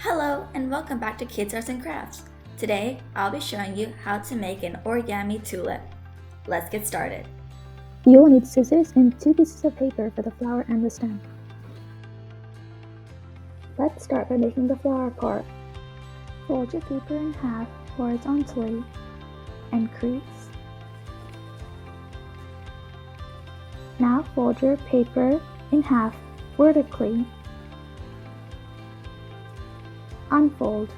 Hello and welcome back to Kids Arts and Crafts. Today I'll be showing you how to make an origami tulip. Let's get started. You will need scissors and 2 pieces of paper for the flower and the stem. Let's start by making the flower part. Fold your paper in half horizontally and crease. Now fold your paper in half vertically. Unfold.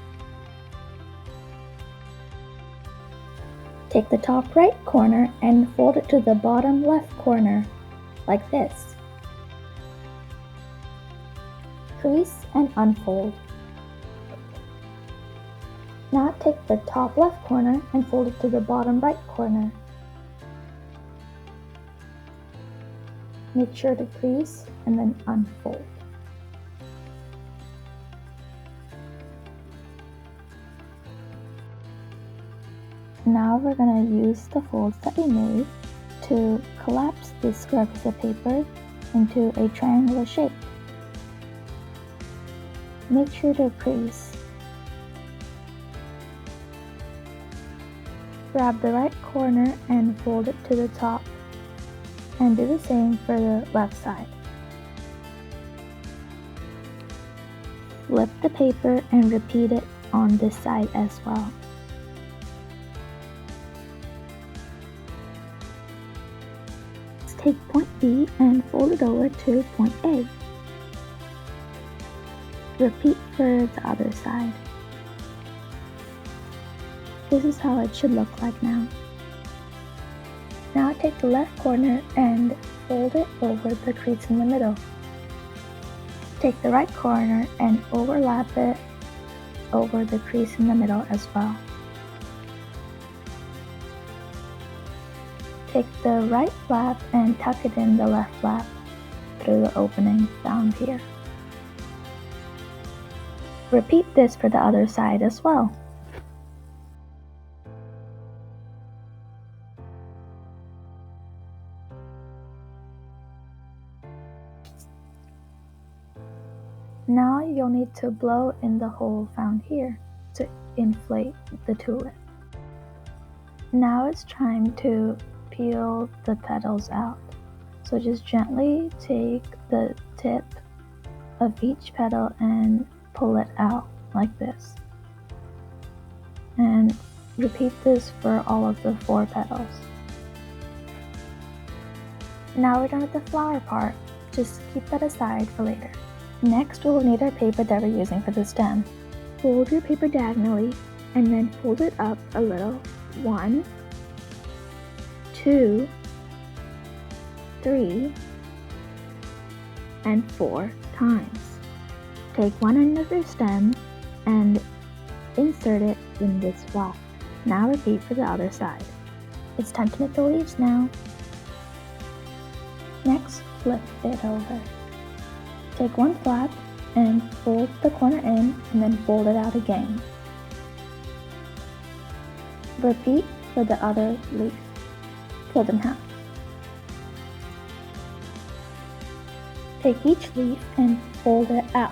Take the top right corner and fold it to the bottom left corner, like this. Crease and unfold. Now take the top left corner and fold it to the bottom right corner. Make sure to crease and then unfold. Now we're going to use the folds that we made to collapse this square piece of paper into a triangular shape. Make sure to crease. Grab the right corner and fold it to the top, and do the same for the left side. Flip the paper and repeat it on this side as well. Take point B and fold it over to point A. Repeat for the other side. This is how it should look like now. Now take the left corner and fold it over the crease in the middle. Take the right corner and overlap it over the crease in the middle as well. Take the right flap and tuck it in the left flap through the opening found here. Repeat this for the other side as well. Now you'll need to blow in the hole found here to inflate the tulip. Now it's time to peel the petals out. So just gently take the tip of each petal and pull it out like this. And repeat this for all of the 4 petals. Now we're done with the flower part. Just keep that aside for later. Next we'll need our paper that we're using for the stem. Fold your paper diagonally and then fold it up a little. 1, 2, 3, and 4 times. Take one end of your stem and insert it in this flap. Now repeat for the other side. It's time to make the leaves now. Next, flip it over. Take one flap and fold the corner in and then fold it out again. Repeat for the other leaf. Fold in half. Take each leaf and fold it out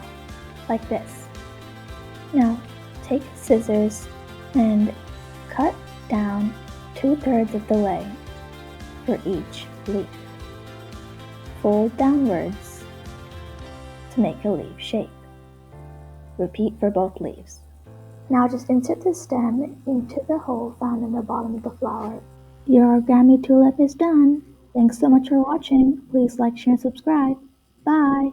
like this. Now take scissors and cut down 2/3 of the way for each leaf. Fold downwards to make a leaf shape. Repeat for both leaves. Now just insert the stem into the hole found in the bottom of the flower. Your origami tulip is done. Thanks so much for watching. Please like, share, and subscribe. Bye!